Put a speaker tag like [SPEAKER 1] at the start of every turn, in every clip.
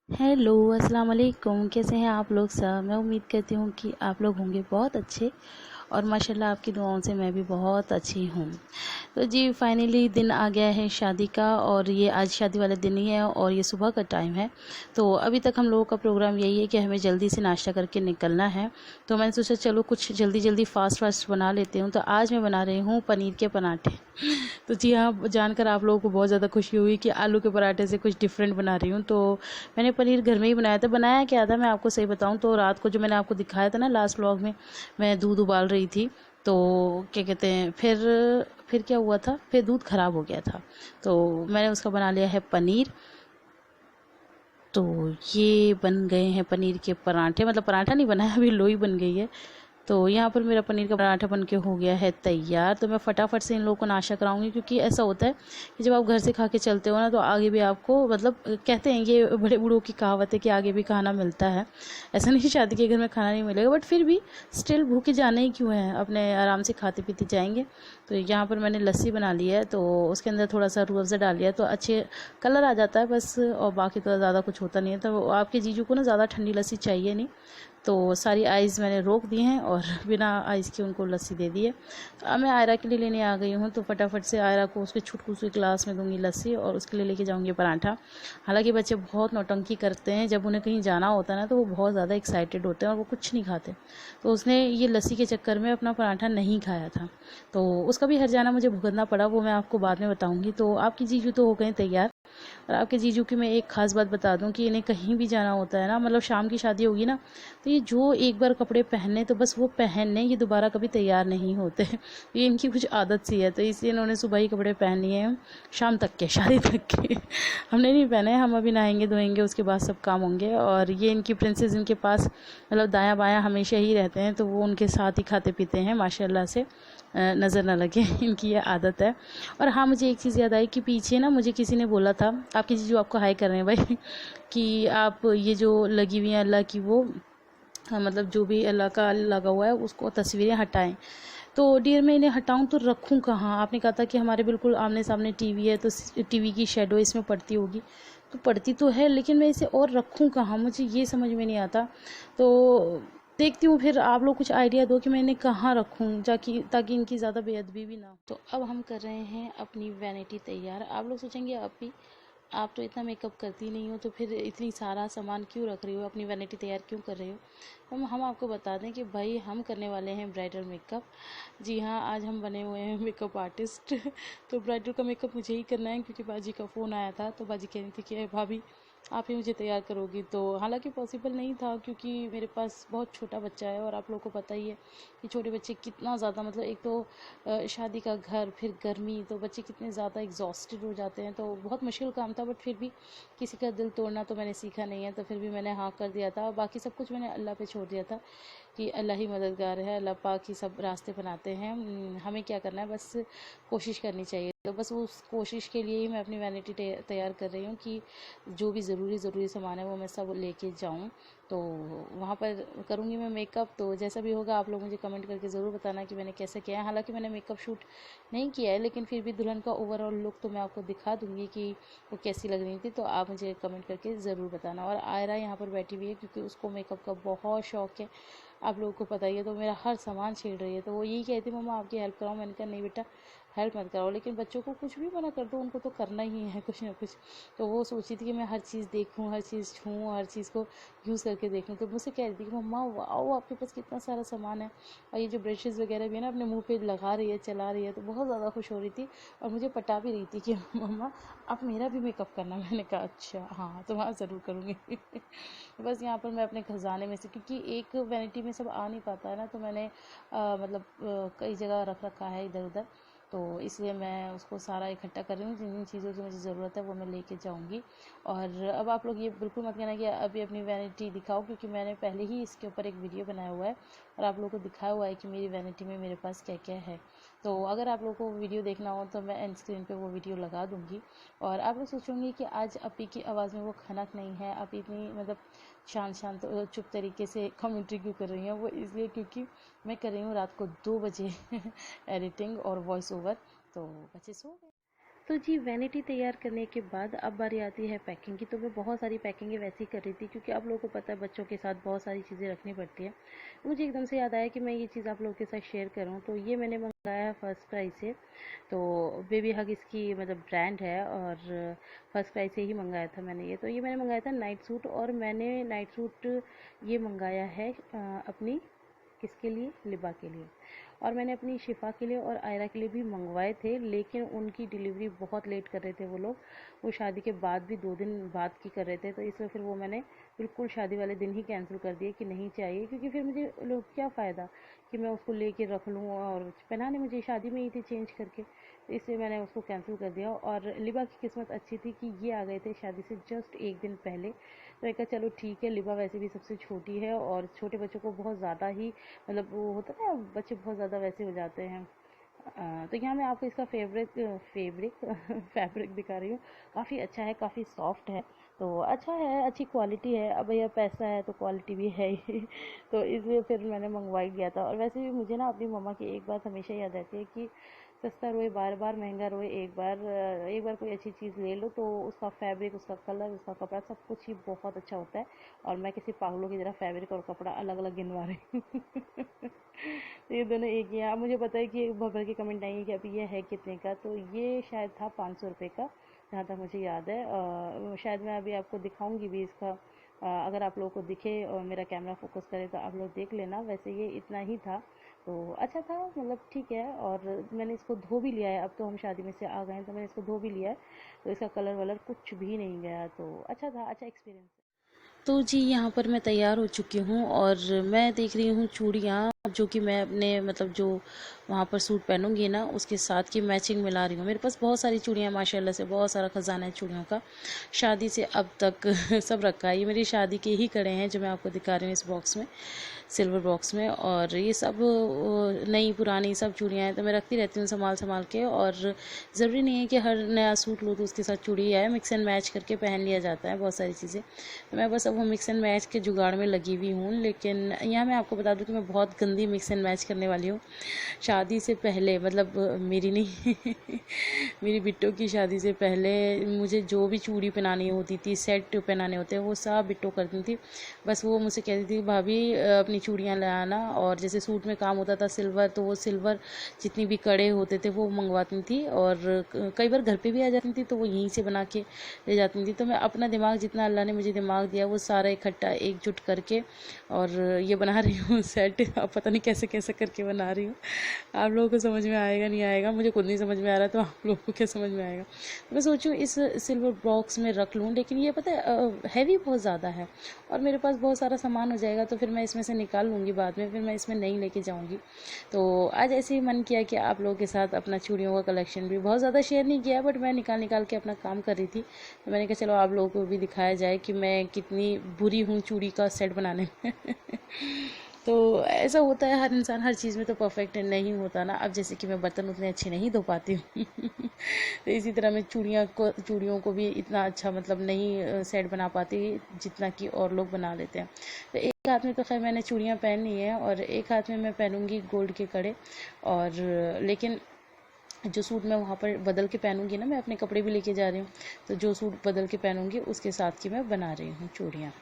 [SPEAKER 1] Hello अस्सलाम वालेकुम। कैसे हैं आप लोग सब। मैं उम्मीद करती हूँ कि आप लोग होंगे बहुत अच्छे और माशाल्लाह आपकी दुआओं से मैं भी बहुत अच्छी हूँ। तो जी फाइनली दिन आ गया है शादी का और ये आज शादी वाला दिन ही है और ये सुबह का टाइम है। तो अभी तक हम लोगों का प्रोग्राम यही है कि हमें जल्दी से नाश्ता करके निकलना है। तो मैंने सोचा चलो कुछ जल्दी जल्दी फास्ट बना लेती हूँ। तो आज मैं बना रही हूँ पनीर के पराठे। तो जी हाँ, जानकर आप लोगों को बहुत ज़्यादा खुशी हुई कि आलू के पराठे से कुछ डिफरेंट बना रही हूँ। तो मैंने पनीर घर में ही बनाया था। बनाया क्या था मैं आपको सही बताऊँ तो रात को जो मैंने आपको दिखाया था ना लास्ट व्लॉग में, मैं दूध उबाल रही थी। तो क्या कहते हैं, फिर क्या हुआ था, फिर दूध ख़राब हो गया था। तो मैंने उसका बना लिया है पनीर। तो ये बन गए हैं पनीर के पराठे, मतलब पराठा नहीं बना है, अभी लोई बन गई है। तो यहाँ पर मेरा पनीर का पराठा बन के हो गया है तैयार। तो मैं फटाफट से इन लोगों को नाश्ता कराऊंगी, क्योंकि ऐसा होता है कि जब आप घर से खा के चलते हो ना तो आगे भी आपको, मतलब कहते हैं, ये बड़े बूढ़ों की कहावत है कि आगे भी खाना मिलता है। ऐसा नहीं शादी के घर में खाना नहीं मिलेगा, बट फिर भी स्टिल भूखे जाने ही क्यों है, अपने आराम से खाते पीते जाएंगे। तो यहाँ पर मैंने लस्सी बना ली है, तो उसके अंदर थोड़ा सा रूह अफ़ज़ा डाल लिया तो अच्छे कलर आ जाता है बस, और बाकी तो ज़्यादा कुछ होता नहीं है। तो आपके जीजू को ना ज़्यादा ठंडी लस्सी चाहिए नहीं। तो सारी आइस मैंने रोक दी हैं और बिना आइस के उनको लस्सी दे दी है। तो अब मैं आयरा के लिए लेने आ गई हूँ, तो फटाफट से आयरा को उसके छुटकू सी ग्लास में दूंगी लस्सी और उसके लिए लेके जाऊँगी पराठा। हालांकि बच्चे बहुत नौटंकी करते हैं, जब उन्हें कहीं जाना होता है ना तो वो बहुत ज़्यादा एक्साइटेड होते हैं और वो कुछ नहीं खाते। तो उसने ये लस्सी के चक्कर में अपना पराठा नहीं खाया था, तो उसका भी हर्जाना मुझे भुगतना पड़ा, वो मैं आपको बाद में बताऊँगी। तो आपकी जीजू तो हो गए तैयार। और आपके जीजू की मैं एक ख़ास बात बता दूं कि इन्हें कहीं भी जाना होता है ना, मतलब शाम की शादी होगी ना, तो ये जो एक बार कपड़े पहने तो बस वो पहनने, ये दोबारा कभी तैयार नहीं होते। ये इनकी कुछ आदत सी है, तो इसलिए इन्होंने सुबह ही कपड़े पहन लिए हैं शाम तक के, शादी तक के। हमने नहीं पहने, हम अभी नहाएंगे धोएंगे उसके बाद सब काम होंगे। और ये इनकी प्रिंसेस इनके पास, मतलब दायां बायां हमेशा ही रहते हैं, तो वो उनके साथ ही खाते पीते हैं माशाल्लाह से, नज़र ना लगे। इनकी ये आदत है। और हाँ, मुझे एक चीज़ याद आई कि पीछे ना मुझे किसी ने बोला था, आपकी जीजू आपको हाई कर रहे हैं भाई, कि आप ये जो लगी हुई हैं अल्लाह की वो, हाँ, मतलब जो भी अल्लाह का लगा हुआ है उसको तस्वीरें हटाएं। तो डियर मैं इन्हें हटाऊं तो रखूं कहाँ। आपने कहा था कि हमारे बिल्कुल आमने सामने टीवी है, तो टीवी की शेडो इसमें पड़ती होगी, तो पड़ती तो है, लेकिन मैं इसे और रखूं कहाँ, मुझे ये समझ में नहीं आता। तो देखती हूँ, फिर आप लोग कुछ आइडिया दो कि मैं इन्हें कहाँ रखूँ जाकि, ताकि इनकी ज़्यादा बेअदबी भी ना हो। तो अब हम कर रहे हैं अपनी वैनिटी तैयार। आप लोग सोचेंगे आप तो इतना मेकअप करती नहीं हो, तो फिर इतनी सारा सामान क्यों रख रही हो, अपनी वैनिटी तैयार क्यों कर रही हो। हम आपको बता दें कि भाई हम करने वाले हैं ब्राइडल मेकअप। जी हाँ, आज हम बने हुए हैं मेकअप आर्टिस्ट। तो ब्राइडल का मेकअप मुझे ही करना है, क्योंकि बाजी का फ़ोन आया था, तो बाजी कह रही थी कि भाभी आप ही मुझे तैयार करोगी। तो हालांकि पॉसिबल नहीं था, क्योंकि मेरे पास बहुत छोटा बच्चा है और आप लोगों को पता ही है कि छोटे बच्चे कितना ज़्यादा, मतलब एक तो शादी का घर, फिर गर्मी, तो बच्चे कितने ज़्यादा एग्जॉस्टेड हो जाते हैं। तो बहुत मुश्किल काम था, बट फिर भी किसी का दिल तोड़ना तो मैंने सीखा नहीं है, तो फिर भी मैंने हाँ कर दिया था। बाकी सब कुछ मैंने अल्लाह पे छोड़ दिया था कि अल्लाह ही मददगार है, अल्लाह पाक ही सब रास्ते बनाते हैं। हमें क्या करना है, बस कोशिश करनी चाहिए। तो बस उस कोशिश के लिए ही मैं अपनी वैनिटी तैयार कर रही हूँ कि जो भी ज़रूरी सामान है वो मैं सब लेके जाऊँ। तो वहाँ पर करूँगी मैं मेकअप। तो जैसा भी होगा आप लोग मुझे कमेंट करके ज़रूर बताना कि मैंने कैसे किया है। हालांकि मैंने मेकअप शूट नहीं किया है, लेकिन फिर भी दुल्हन का ओवरऑल लुक तो मैं आपको दिखा दूँगी कि वो कैसी लग रही थी। तो आप मुझे कमेंट करके ज़रूर बताना। और आयरा यहाँ पर बैठी हुई है, क्योंकि उसको मेकअप का बहुत शौक है, आप लोगों को पता ही है। तो मेरा हर सामान छेड़ रही है, तो वो यही कहती मम्मा आपकी हेल्प कराऊँ। मैंने कहा नहीं बेटा, हेल्प मत कराओ, लेकिन बच्चों को कुछ भी मना कर दो, उनको तो करना ही है कुछ ना कुछ। तो वो सोची थी कि मैं हर चीज़ देखूँ, हर चीज़ छूँ, हर चीज़ को यूज़ करके देखूँ। तो मुझसे कह रही थी कि मम्मा वाओ आपके पास कितना सारा सामान है, और ये जो ब्रशेज़ वगैरह भी है ना अपने मुँह पे लगा रही है, चला रही है। तो बहुत ज़्यादा खुश हो रही थी और मुझे पटा भी रही थी कि मम्मा आप मेरा भी मेकअप करना। मैंने कहा अच्छा हाँ, तो हाँ ज़रूर करूँगी। बस यहाँ पर मैं अपने खजाने में से, क्योंकि एक वैनिटी में सब आ नहीं पाता है ना, तो मैंने मतलब कई जगह रख रखा है इधर उधर। तो इसलिए मैं उसको सारा इकट्ठा कर रही हूँ, जिन जिन चीज़ों की मुझे ज़रूरत है वो मैं लेके जाऊँगी। और अब आप लोग ये बिल्कुल मत कहना कि अभी अपनी वैनिटी दिखाओ, क्योंकि मैंने पहले ही इसके ऊपर एक वीडियो बनाया हुआ है और आप लोगों को दिखाया हुआ है कि मेरी वैनिटी में मेरे पास क्या क्या है। तो अगर आप लोगों को वीडियो देखना हो तो मैं एंड स्क्रीन पे वो वीडियो लगा दूँगी। और आप लोग सोचोगे कि आज अपी की आवाज़ में वो खनक नहीं है, आप इतनी मतलब शांत चुप तरीके से कमेंट्री क्यों कर रही हैं। वो इसलिए क्योंकि मैं कर रही हूँ रात को 2 बजे एडिटिंग और वॉइस ओवर। तो बच्चे सो गए। तो जी वैनिटी तैयार करने के बाद अब बारी आती है पैकिंग की। तो मैं बहुत सारी पैकिंगें वैसे ही कर रही थी, क्योंकि आप लोगों को पता है बच्चों के साथ बहुत सारी चीज़ें रखनी पड़ती है। तो मुझे एकदम से याद आया कि मैं ये चीज़ आप लोगों के साथ शेयर करूँ। तो ये मैंने मंगाया है फर्स्ट क्राई से। तो बेबी हग इसकी मतलब ब्रांड है, और फर्स्ट क्राई से ही मंगाया था मैंने ये। तो ये मैंने मंगाया था नाइट सूट, और मैंने नाइट सूट ये मंगाया है अपनी किसके लिए, लिबा के लिए। और मैंने अपनी शिफा के लिए और आयरा के लिए भी मंगवाए थे, लेकिन उनकी डिलीवरी बहुत लेट कर रहे थे वो लोग। वो शादी के बाद भी 2 दिन बाद की कर रहे थे, तो इसलिए फिर वो मैंने बिल्कुल शादी वाले दिन ही कैंसिल कर दिए कि नहीं चाहिए, क्योंकि फिर मुझे लोग क्या फ़ायदा कि मैं उसको लेके रख लूँ, और पहनाने मुझे शादी में ही थी चेंज करके। तो इसलिए मैंने उसको कैंसिल कर दिया। और लिबा की किस्मत अच्छी थी कि ये आ गए थे शादी से जस्ट 1 दिन पहले। तो एक चलो ठीक है, लिबा वैसे भी सबसे छोटी है, और छोटे बच्चों को बहुत ज़्यादा ही मतलब वो होता है ना, बच्चे बहुत ज़्यादा वैसे हो जाते हैं। तो यहाँ मैं आपको इसका फैब्रिक दिखा रही हूँ। काफ़ी अच्छा है, काफ़ी सॉफ्ट है, तो अच्छा है, अच्छी क्वालिटी है। अब भैया पैसा है तो क्वालिटी भी है ही तो इसलिए फिर मैंने मंगवा ही लिया था। और वैसे भी मुझे ना अपनी मम्मा की एक बात हमेशा याद आती है कि सस्ता रोए बार बार, महंगा रोए एक बार कोई अच्छी चीज़ ले लो तो उसका फैब्रिक, उसका कलर, उसका कपड़ा सब कुछ ही बहुत अच्छा होता है। और मैं किसी पागलों की तरह फैब्रिक और कपड़ा अलग अलग गिनवा रही हूँ तो ये दोनों एक ही है। अब मुझे पता है कि भर के कमेंट आएंगे कि अभी ये है कितने का। तो ये शायद था 500 रुपये का, जहाँ तक मुझे याद है। शायद मैं अभी आपको दिखाऊंगी भी इसका, अगर आप लोगों को दिखे और मेरा कैमरा फोकस करे तो आप लोग देख लेना। वैसे ये इतना ही था, तो अच्छा था, मतलब ठीक है। और मैंने इसको धो भी लिया है, अब तो हम शादी में से आ गए हैं तो मैंने इसको धो भी लिया है, तो इसका कलर वलर कुछ भी नहीं गया। तो अच्छा था, अच्छा एक्सपीरियंस। तो जी यहाँ पर मैं तैयार हो चुकी हूँ, और मैं देख रही हूँ चूड़ियाँ जो कि मैं अपने मतलब जो वहाँ पर सूट पहनूंगी ना उसके साथ की मैचिंग मिला रही हूँ। मेरे पास बहुत सारी चूड़ियाँ माशाल्लाह से, बहुत सारा ख़जाना है चूड़ियों का, शादी से अब तक सब रखा है। ये मेरी शादी के ही कड़े हैं जो मैं आपको दिखा रही हूँ इस बॉक्स में, सिल्वर बॉक्स में। और ये सब नई पुरानी सब चूड़ियाँ हैं, तो मैं रखती रहती हूँ संभाल संभाल के। और ज़रूरी नहीं है कि हर नया सूट लो तो उसके साथ चूड़ी आए, मिक्स एंड मैच करके पहन लिया जाता है बहुत सारी चीज़ें। तो मैं बस अब वो मिक्स एंड मैच के जुगाड़ में लगी हुई हूँ। लेकिन यहाँ मैं आपको बता दूँ कि मैं बहुत गंदी मिक्स एंड मैच करने वाली हूँ। शादी से पहले, मतलब मेरी नहीं मेरी बिट्टो की शादी से पहले मुझे जो भी चूड़ी पहनानी होती थी, सेट पहनाने होते हैं, वो सब बिट्टो करती थी। बस वो मुझसे कहती थी भाभी अपनी चूड़ियाँ ले आना। और जैसे सूट में काम होता था सिल्वर, तो वो सिल्वर जितनी भी कड़े होते थे वो मंगवाती थी। और कई बार घर पे भी आ जाती थी तो वो यहीं से बना के ले जाती थी। तो मैं अपना दिमाग, जितना अल्लाह ने मुझे दिमाग दिया, वो सारा इकट्ठा एकजुट करके और ये बना रही हूँ सेट। अब पता नहीं कैसे कैसे करके बना रही हूँ, आप लोगों को समझ में आएगा नहीं आएगा, मुझे खुद नहीं समझ में आ रहा, तो आप लोगों को क्या समझ में आएगा। तो मैं सोचूँ इस सिल्वर बॉक्स में रख लूँ, लेकिन ये पता है हैवी बहुत ज़्यादा है और मेरे पास बहुत सारा सामान हो जाएगा, तो फिर मैं इसमें से निकाल लूँगी बाद में, फिर मैं इसमें नहीं लेके जाऊँगी। तो आज ऐसे ही मन किया कि आप लोगों के साथ अपना चूड़ियों का कलेक्शन भी बहुत ज़्यादा शेयर नहीं किया, बट मैं निकाल निकाल के अपना काम कर रही थी। तो मैंने कहा चलो आप लोगों को भी दिखाया जाए कि मैं कितनी बुरी हूँ चूड़ी का सेट बनाने में तो ऐसा होता है, हर इंसान हर चीज़ में तो परफेक्ट नहीं होता ना। अब जैसे कि मैं बर्तन उतने अच्छे नहीं धो पाती हूँ तो इसी तरह मैं चूड़ियों को भी इतना अच्छा मतलब नहीं सेट बना पाती जितना कि और लोग बना लेते हैं। तो एक हाथ में तो खैर मैंने चूड़ियाँ पहनी है और एक हाथ में मैं पहनूंगी गोल्ड के कड़े। और लेकिन जो सूट मैं वहाँ पर बदल के पहनूंगी ना, मैं अपने कपड़े भी लेके जा रही हूँ, तो जो सूट बदल के पहनूंगी उसके साथ की मैं बना रही हूँ चूड़ियाँ।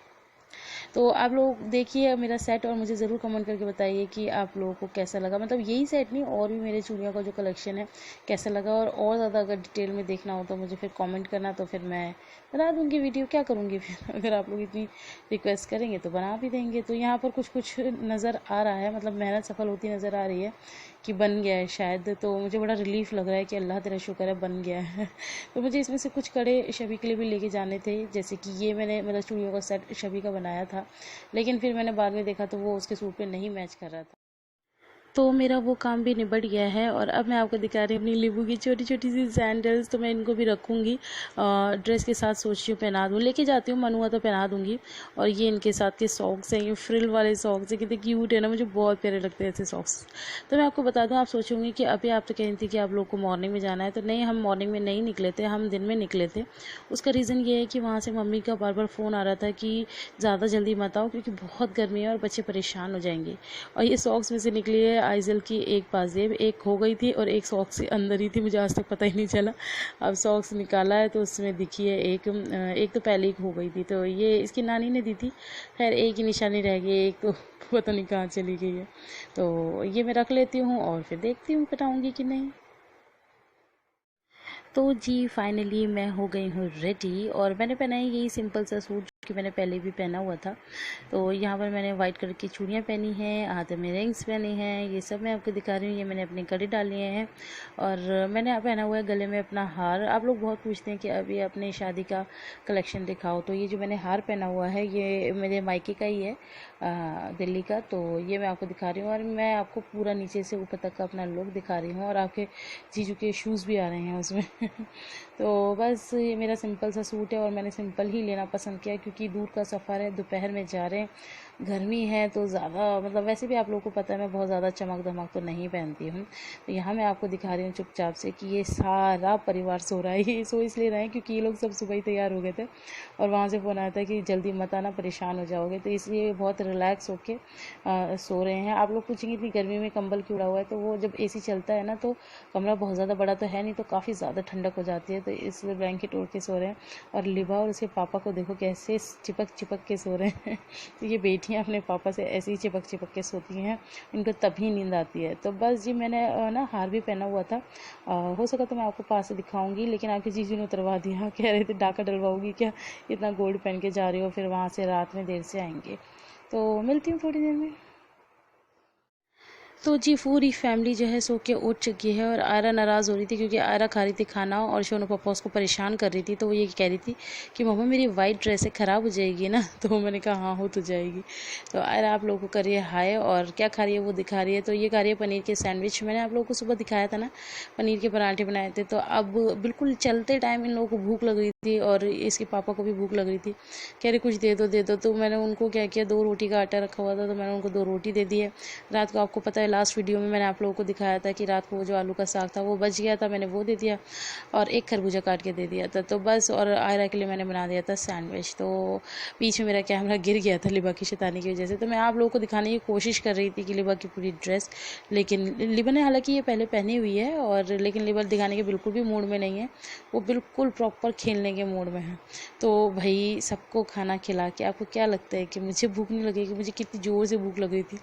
[SPEAKER 1] तो आप लोग देखिए मेरा सेट और मुझे ज़रूर कमेंट करके बताइए कि आप लोगों को कैसा लगा। मतलब यही सेट नहीं, और भी मेरे चूड़ियों का जो कलेक्शन है कैसा लगा, और ज़्यादा अगर डिटेल में देखना हो तो मुझे फिर कमेंट करना, तो फिर मैं बना दूँगी वीडियो। क्या करूँगी फिर अगर आप लोग इतनी रिक्वेस्ट करेंगे तो बना भी देंगे। तो यहाँ पर कुछ कुछ नज़र आ रहा है, मतलब मेहनत सफल होती नज़र आ रही है कि बन गया है शायद। तो मुझे बड़ा रिलीफ़ लग रहा है कि अल्लाह तेरा शुक्र है बन गया है तो मुझे इसमें से कुछ कड़े शबी के लिए भी लेके जाने थे, जैसे कि ये मैंने मतलब चूड़ियों का सेट शबी का बनाया था, लेकिन फिर मैंने बाद में देखा तो वो उसके सूट पे नहीं मैच कर रहा था। तो मेरा वो काम भी निबट गया है और अब मैं आपको दिखा रही हूँ अपनी लिबू की छोटी छोटी सी सैंडल्स। तो मैं इनको भी रखूँगी, ड्रेस के साथ सोच रही हूँ पहना दूँ, लेके जाती हूँ, मन हुआ तो पहना दूँगी। और ये इनके साथ के सॉक्स हैं, ये फ्रिल वाले सॉक्स हैं, कितने क्यूट है ना, मुझे बहुत प्यारे लगते हैं ऐसे सॉक्स। तो मैं आपको बता दूँ, आप सोचूंगी कि अभी आप तो कह रही थी कि आप लोग को मॉर्निंग में जाना है, तो नहीं, हम मॉर्निंग में नहीं निकले थे, हम दिन में निकले थे। उसका रीज़न ये है कि वहाँ से मम्मी का बार बार फ़ोन आ रहा था कि ज़्यादा जल्दी मत आओ क्योंकि बहुत गर्मी है और बच्चे परेशान हो जाएंगे। और ये सॉक्स में से निकली है, आइजल की एक पाजेब, एक हो गई थी और एक सॉक्स अंदर ही थी, मुझे आज तक पता ही नहीं चला। अब सॉक्स निकाला है तो उसमें दिखी है एक तो पहले एक हो गई थी, तो ये इसकी नानी ने दी थी। खैर एक ही निशानी रह गई, एक तो पता नहीं कहाँ चली गई है। तो ये मैं रख लेती हूँ और फिर देखती हूँ पहनाऊँगी कि नहीं। तो जी फाइनली मैं हो गई हूँ रेडी और मैंने पहना है यही सिंपल सा सूट जो कि मैंने पहले भी पहना हुआ था। तो यहाँ पर मैंने वाइट कलर की चूड़ियाँ पहनी हैं, हाथ में रिंग्स पहनी हैं, ये सब मैं आपको दिखा रही हूँ। ये मैंने अपने कड़े डाले हैं और मैंने पहना हुआ है गले में अपना हार। आप लोग बहुत पूछते हैं कि अभी अपने शादी का कलेक्शन दिखाओ, तो ये जो मैंने हार पहना हुआ है ये मेरे मायके का ही है, दिल्ली का। तो ये मैं आपको दिखा रही हूँ और मैं आपको पूरा नीचे से ऊपर तक का अपना लुक दिखा रही हूँ और आपके जीजू के शूज़ भी आ रहे हैं उसमें। तो बस ये मेरा सिंपल सा सूट है और मैंने सिंपल ही लेना पसंद किया क्योंकि दूर का सफ़र है, दोपहर में जा रहे हैं, गर्मी है तो ज़्यादा मतलब वैसे भी आप लोगों को पता है मैं बहुत ज़्यादा चमक धमक तो नहीं पहनती हूँ। तो यहाँ मैं आपको दिखा रही हूँ चुपचाप से कि ये सारा परिवार सो रहा है। ये सो इसलिए रहे हैं क्योंकि ये लोग सब सुबह ही तैयार हो गए थे और वहाँ से फ़ोन आया था कि जल्दी मत आना, परेशान हो जाओगे, तो इसलिए बहुत रिलैक्स होके सो रहे हैं। आप लोग पूछेंगे इतनी गर्मी में कंबल क्यों उड़ा हुआ है, तो वो जब एसी चलता है ना तो कमरा बहुत ज़्यादा बड़ा तो है नहीं, तो काफ़ी ज़्यादा ठंडक हो जाती है, तो इसलिए ब्लैंकेट ओढ़ के सो रहे हैं। और लिबा और उसके पापा को देखो कैसे चिपक चिपक के सो रहे हैं। तो ये बेटियां अपने पापा से ऐसे ही चिपक चिपक के सोती हैं, इनको तभी नींद आती है। तो बस जी मैंने ना हार भी पहना हुआ था, हो सका तो मैं आपको पास से दिखाऊंगी, लेकिन आपकी जीजू ने उतरवा दिया। कह रहे थे डाका डलवाओगी क्या, इतना गोल्ड पहन के जा रही हो, फिर वहाँ से रात में देर से आएंगे। तो मिलती हूँ थोड़ी देर में। तो जी पूरी फैमिली जो है सो के उठ चुकी है और आयरा नाराज़ हो रही थी क्योंकि आयरा खा रही थी खाना और शोनू पापा उसको परेशान कर रही थी। तो वो ये कह रही थी कि मम्मा मेरी वाइट ड्रेस है, ख़राब हो जाएगी ना। तो मैंने कहा हाँ हो तो जाएगी। तो आयरा आप लोगों को करिए हाय और क्या खा रही है वो दिखा रही है। तो ये खा रही है पनीर के सैंडविच। मैंने आप लोगों को सुबह दिखाया था ना, पनीर के पराठे बनाए थे। तो अब बिल्कुल चलते टाइम इन लोगों को भूख लग रही थी और इसके पापा को भी भूख लग रही थी, कह रहे कुछ दे दो दे दो। तो मैंने उनको क्या किया, 2 रोटी का आटा रखा हुआ था तो मैंने उनको 2 रोटी दे दी है। रात को आपको पता है लास्ट वीडियो में मैंने आप लोगों को दिखाया था कि रात को वो जो आलू का साग था वो बच गया था, मैंने वो दे दिया और एक खरबूजा काट के दे दिया था। तो बस और आयरा के लिए मैंने बना दिया था सैंडविच। तो बीच में मेरा कैमरा गिर गया था लिबा की शैतानी की वजह से। तो मैं आप लोगों को दिखाने की कोशिश कर रही थी कि लिबा की पूरी ड्रेस, लेकिन लिबा ने हालांकि ये पहले पहनी हुई है और लेकिन लिबा दिखाने के बिल्कुल भी मूड में नहीं है, वो बिल्कुल प्रॉपर खेलने के मूड में है। तो भाई सबको खाना खिला के आपको क्या लगता है कि मुझे भूख नहीं लगेगी? मुझे कितनी ज़ोर से भूख लग रही थी।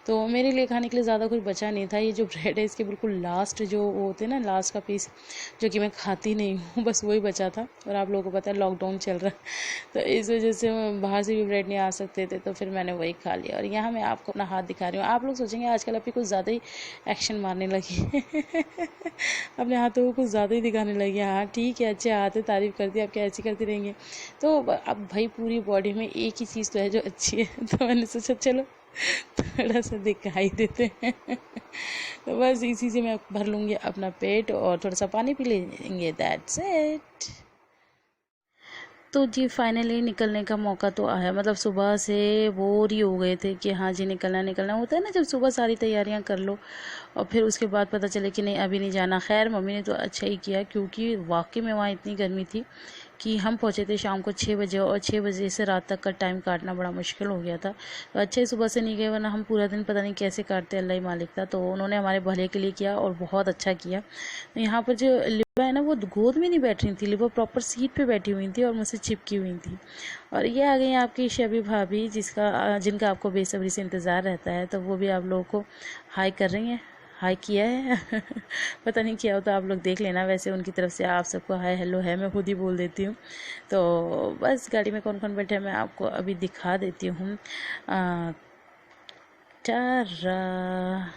[SPEAKER 1] तो मेरे लिए खाने के लिए ज़्यादा कुछ बचा नहीं था। ये जो ब्रेड है इसके बिल्कुल लास्ट जो वो होते हैं ना, लास्ट का पीस जो कि मैं खाती नहीं हूँ, बस वही बचा था। और आप लोगों को पता है लॉकडाउन चल रहा है तो इस वजह से बाहर से भी ब्रेड नहीं आ सकते थे, तो फिर मैंने वही खा लिया। और यहाँ मैं आपको अपना हाथ दिखा रही हूँ। आप लोग सोचेंगे आजकल आप कुछ ज़्यादा ही एक्शन मारने लगी अपने हाथों को कुछ ज़्यादा ही दिखाने लगी। हाँ ठीक है, अच्छे हाथ है, तारीफ़ करती है, आप क्या ऐसी करती रहेंगे? तो अब भाई पूरी बॉडी में एक ही चीज़ तो है जो अच्छी है, तो मैंने सोचा चलो थोड़ा सा दिखाई देते हैं। तो बस इसी से मैं भर लूँगी अपना पेट और थोड़ा सा पानी पी लेंगे, दैट्स इट। तो जी फाइनली निकलने का मौका तो आया, मतलब सुबह से बोर ही हो गए थे कि हाँ जी निकलना निकलना होता है ना, जब सुबह सारी तैयारियां कर लो और फिर उसके बाद पता चले कि नहीं अभी नहीं जाना। खैर मम्मी ने तो अच्छा ही किया क्योंकि वाकई में वहाँ इतनी गर्मी थी कि हम पहुँचे थे शाम को 6 बजे और 6 बजे से रात तक का टाइम काटना बड़ा मुश्किल हो गया था। तो अच्छे सुबह से नहीं गए, वरना हम पूरा दिन पता नहीं कैसे काटते, अल्लाह ही मालिक था। तो उन्होंने हमारे भले के लिए किया और बहुत अच्छा किया। तो यहाँ पर जो लिबा है ना वो गोद में नहीं बैठ रही थी, लिबा प्रॉपर सीट पे बैठी हुई थी और मुझसे चिपकी हुई थी। और ये आ गई आपकी शबी भाभी जिनका आपको बेसब्री से इंतज़ार रहता है, तो वो भी आप लोगों को हाई कर रही हैं। हाय किया है पता नहीं किया हो तो आप लोग देख लेना, वैसे उनकी तरफ से आप सबको हाय हेलो है, मैं खुद ही बोल देती हूँ। तो बस गाड़ी में कौन कौन बैठे हैं मैं आपको अभी दिखा देती हूँ। टारा,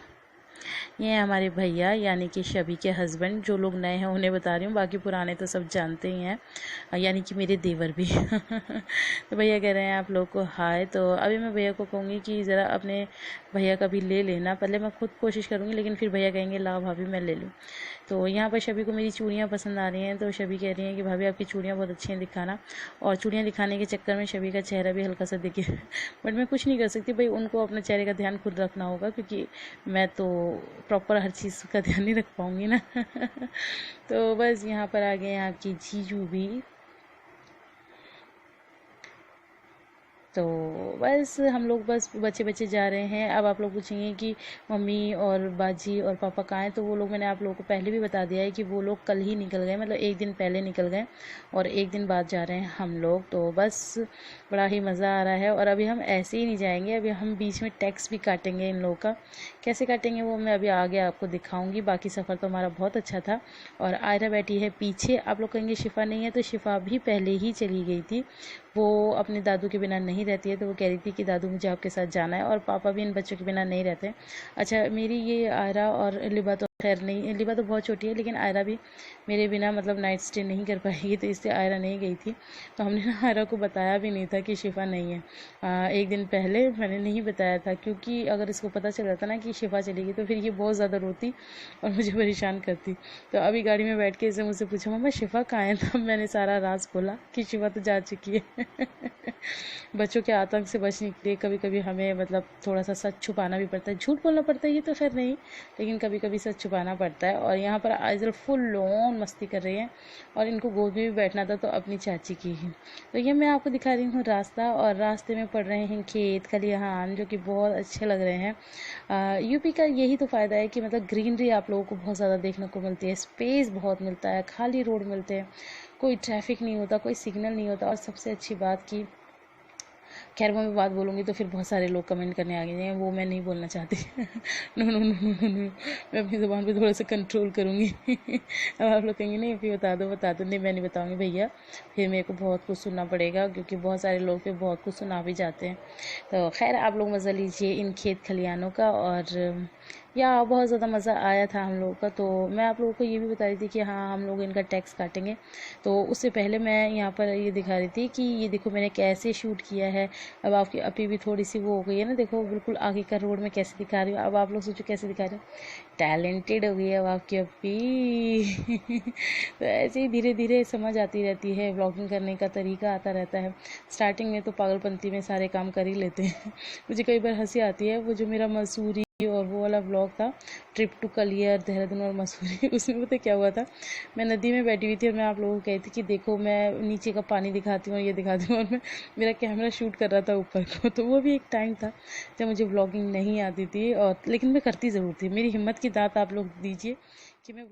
[SPEAKER 1] ये हमारे भैया यानी कि शबी के हस्बैंड। जो लोग नए हैं उन्हें बता रही हूँ, बाकी पुराने तो सब जानते ही हैं, यानी कि मेरे देवर भी तो भैया कह रहे हैं आप लोग को हाय। तो अभी मैं भैया को कहूँगी कि ज़रा अपने भैया का भी ले लेना, पहले मैं खुद कोशिश करूँगी लेकिन फिर भैया कहेंगे ला भाभी मैं ले लूँ। तो यहाँ पर शबी को मेरी चूड़ियाँ पसंद आ रही हैं, तो शबी कह रही हैं कि भाभी आपकी चूड़ियाँ बहुत अच्छी हैं, दिखाना। और चूड़ियाँ दिखाने के चक्कर में शबी का चेहरा भी हल्का सा दिखे बट मैं कुछ नहीं कर सकती भाई, उनको अपने चेहरे का ध्यान खुद रखना होगा क्योंकि मैं तो प्रॉपर हर चीज़ का ध्यान नहीं रख पाऊँगी ना तो बस यहाँ पर आ गए हैं आपकी जीजू भी। तो बस हम लोग बस बच्चे बच्चे जा रहे हैं। अब आप लोग पूछेंगे कि मम्मी और बाजी और पापा कहाँ हैं, तो वो लोग मैंने आप लोगों को पहले भी बता दिया है कि वो लोग कल ही निकल गए, मतलब एक दिन पहले निकल गए और एक दिन बाद जा रहे हैं हम लोग। तो बस बड़ा ही मज़ा आ रहा है। और अभी हम ऐसे ही नहीं जाएंगे, अभी हम बीच में टैक्स भी काटेंगे इन लोगों का। कैसे काटेंगे वो मैं अभी आगे आपको दिखाऊंगी। बाकी सफ़र तो हमारा बहुत अच्छा था। और आयरा बैठी है पीछे। आप लोग कहेंगे शिफा नहीं है, तो शिफा भी पहले ही चली गई थी। वो अपने दादू के बिना नहीं रहती है, तो वो कह रही थी कि दादू मुझे आपके साथ जाना है, और पापा भी इन बच्चों के बिना नहीं रहते। अच्छा, मेरी ये आयरा और लिबा तो खैर नहीं, लिबा तो बहुत छोटी है, लेकिन आयरा भी मेरे बिना मतलब नाइट स्टे नहीं कर पाएगी, तो इससे आयरा नहीं गई थी। तो हमने ना आयरा को बताया भी नहीं था कि शिफा नहीं है। एक दिन पहले मैंने नहीं बताया था, क्योंकि अगर इसको पता चल जाता ना कि शिफा चलेगी तो फिर ये बहुत ज़्यादा रोती और मुझे परेशान करती। तो अभी गाड़ी में बैठ के इसे मुझसे पूछा मम्मा शिफा कहाँ है, तब मैंने सारा राज बोला कि शिफा तो जा चुकी है। बच्चों के आतंक से बचने के लिए कभी कभी हमें मतलब थोड़ा सा सच छुपाना भी पड़ता है, झूठ बोलना पड़ता है ये तो खैर नहीं, लेकिन कभी कभी सच छुपाना पड़ता है। और यहाँ पर आइजल फुल ऑन मस्ती कर रही है, और इनको गोद में भी बैठना था तो अपनी चाची की ही। तो ये मैं आपको दिखा रही हूँ रास्ता, और रास्ते में पड़ रहे हैं खेत खलिहान जो कि बहुत अच्छे लग रहे हैं। यूपी का यही तो फ़ायदा है कि मतलब ग्रीनरी आप लोगों को बहुत ज़्यादा देखने को मिलती है, स्पेस बहुत मिलता है, खाली रोड मिलते हैं, कोई ट्रैफिक नहीं होता, कोई सिग्नल नहीं होता। और सबसे अच्छी बात कि खैर वो मैं बात बोलूँगी तो फिर बहुत सारे लोग कमेंट करने आ गए हैं, वो मैं नहीं बोलना चाहती। No no no no no no, मैं अपनी ज़ुबान पे थोड़ा सा कंट्रोल करूँगी। अब आप लोग कहेंगे नहीं फिर बता दो, नहीं मैं नहीं बताऊँगी भैया, फिर मेरे को बहुत कुछ सुनना पड़ेगा, क्योंकि बहुत सारे लोग फिर बहुत कुछ सुना भी जाते हैं। तो खैर आप लोग मज़ा लीजिए इन खेत खलिहानों का। और या बहुत ज़्यादा मज़ा आया था हम लोगों का। तो मैं आप लोगों को ये भी बता रही थी कि हाँ हम लोग इनका टैक्स काटेंगे। तो उससे पहले मैं यहाँ पर ये दिखा रही थी कि ये देखो मैंने कैसे शूट किया है। अब आपकी अपी भी थोड़ी सी वो हो गई है ना, देखो बिल्कुल आगे का रोड में कैसे दिखा रही हूँ। अब आप लोग सोचो कैसे दिखा रही हूँ, टैलेंटेड हो गई है अब आपकी अपी। तो ऐसे ही धीरे धीरे समझ आती रहती है, व्लॉगिंग करने का तरीका आता रहता है। स्टार्टिंग में तो पागलपंती में सारे काम कर ही लेते हैं। मुझे कई बार हंसी आती है, वो जो मेरा मसूरी और वो वाला व्लॉग था ट्रिप टू कलियर देहरादून और मसूरी, उसमें पता क्या हुआ था, मैं नदी में बैठी हुई थी और मैं आप लोगों को कहती थी कि देखो मैं नीचे का पानी दिखाती हूँ और ये दिखाती हूँ, और मैं मेरा कैमरा शूट कर रहा था ऊपर को। तो वो भी एक टाइम था जब मुझे व्लॉगिंग नहीं आती थी, और लेकिन मैं करती ज़रूर थी। मेरी हिम्मत की दात आप लोग दीजिए कि मैं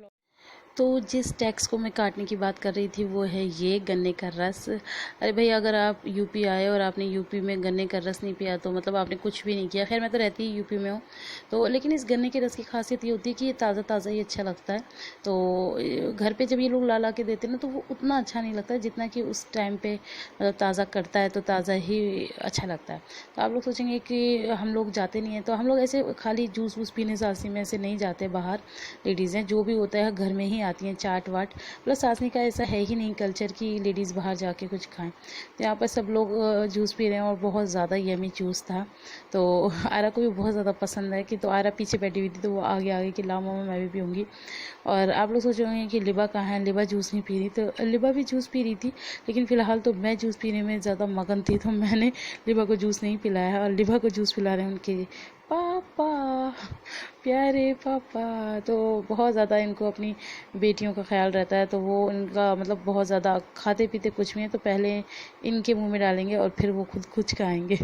[SPEAKER 1] तो जिस टैक्स को मैं काटने की बात कर रही थी वो है ये गन्ने का रस। अरे भाई अगर आप यूपी आए और आपने यूपी में गन्ने का रस नहीं पिया तो मतलब आपने कुछ भी नहीं किया। खैर मैं तो रहती ही यूपी में हूँ, तो लेकिन इस गन्ने के रस की खासियत ये होती है कि ये ताज़ा ताज़ा ही अच्छा लगता है। तो घर पे जब ये लोग ला के देते हैं ना तो वो उतना अच्छा नहीं लगता जितना कि उस टाइम पे मतलब ताज़ा करता है तो ताज़ा ही अच्छा लगता है। तो आप लोग सोचेंगे कि हम लोग जाते नहीं हैं, तो हम लोग ऐसे खाली जूस वूस पीने सासनी में ऐसे नहीं जाते बाहर। लेडीज़ें जो भी होता है घर में ही आती हैं, चाट वाट। प्लस सासनी का ऐसा है ही नहीं कल्चर कि लेडीज़ बाहर जाके कुछ खाएं। तो यहाँ पर सब लोग जूस पी रहे हैं और बहुत ज़्यादा यमी जूस था। तो आयरा को भी बहुत ज़्यादा पसंद है कि, तो आयरा पीछे बैठी हुई थी तो वो आगे आगे कि ला मामा मैं भी पीऊँगी। और आप लोग सोच रहे होंगे कि लिबा कहाँ है, लिबा जूस नहीं पी रही। तो लिबा भी जूस पी रही थी, लेकिन फ़िलहाल तो मैं जूस पीने में ज़्यादा मगन थी, तो मैंने लिबा को जूस नहीं पिलाया है। और लिबा को जूस पिला रहे हैं उनके पापा, प्यारे पापा। तो बहुत ज़्यादा इनको अपनी बेटियों का ख्याल रहता है, तो वो इनका मतलब बहुत ज़्यादा खाते पीते कुछ भी है तो पहले इनके मुंह में डालेंगे और फिर वो खुद कुछ खाएंगे।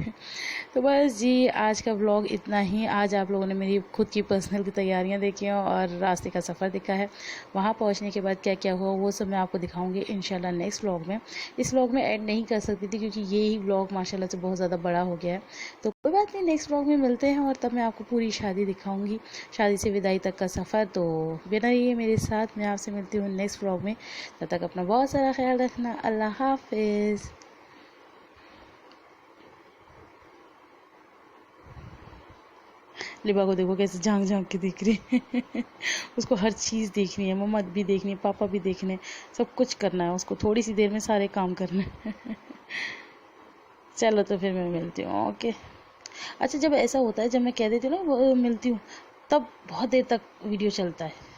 [SPEAKER 1] तो बस जी आज का व्लॉग इतना ही। आज आप लोगों ने मेरी खुद की पर्सनल की तैयारियां देखी हैं और रास्ते का सफ़र देखा है। वहाँ पहुँचने के बाद क्या क्या हुआ वो सब मैं आपको दिखाऊंगी इंशाल्लाह नेक्स्ट व्लॉग में। इस व्लॉग में ऐड नहीं कर सकती थी क्योंकि ये ही व्लॉग माशाल्लाह से बहुत ज़्यादा बड़ा हो गया है। तो कोई बात नहीं, नेक्स्ट व्लॉग में मिलते हैं और तब मैं आपको पूरी शादी दिखाऊंगी, शादी से विदाई तक का सफ़र। तो बना रहिए मेरे साथ, मैं आपसे मिलती हूँ नेक्स्ट व्लॉग में। तब तक अपना बहुत सारा ख्याल रखना। अल्लाह हाफिज़। लिबा को देखो कैसे झांक झांक के दिख रही है। उसको हर चीज़ देखनी है, मम्मा भी देखनी है, पापा भी देखने हैं, सब कुछ करना है उसको, थोड़ी सी देर में सारे काम करने हैं। चलो तो फिर मैं मिलती हूँ, ओके। अच्छा जब ऐसा होता है, जब मैं कह देती हूँ ना वो मिलती हूँ, तब बहुत देर तक वीडियो चलता है।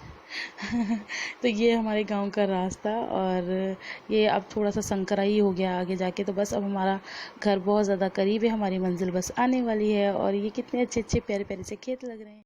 [SPEAKER 1] तो ये हमारे गांव का रास्ता, और ये अब थोड़ा सा संकरा ही हो गया आगे जाके। तो बस अब हमारा घर बहुत ज़्यादा करीब है, हमारी मंजिल बस आने वाली है। और ये कितने अच्छे अच्छे प्यारे प्यारे से खेत लग रहे हैं।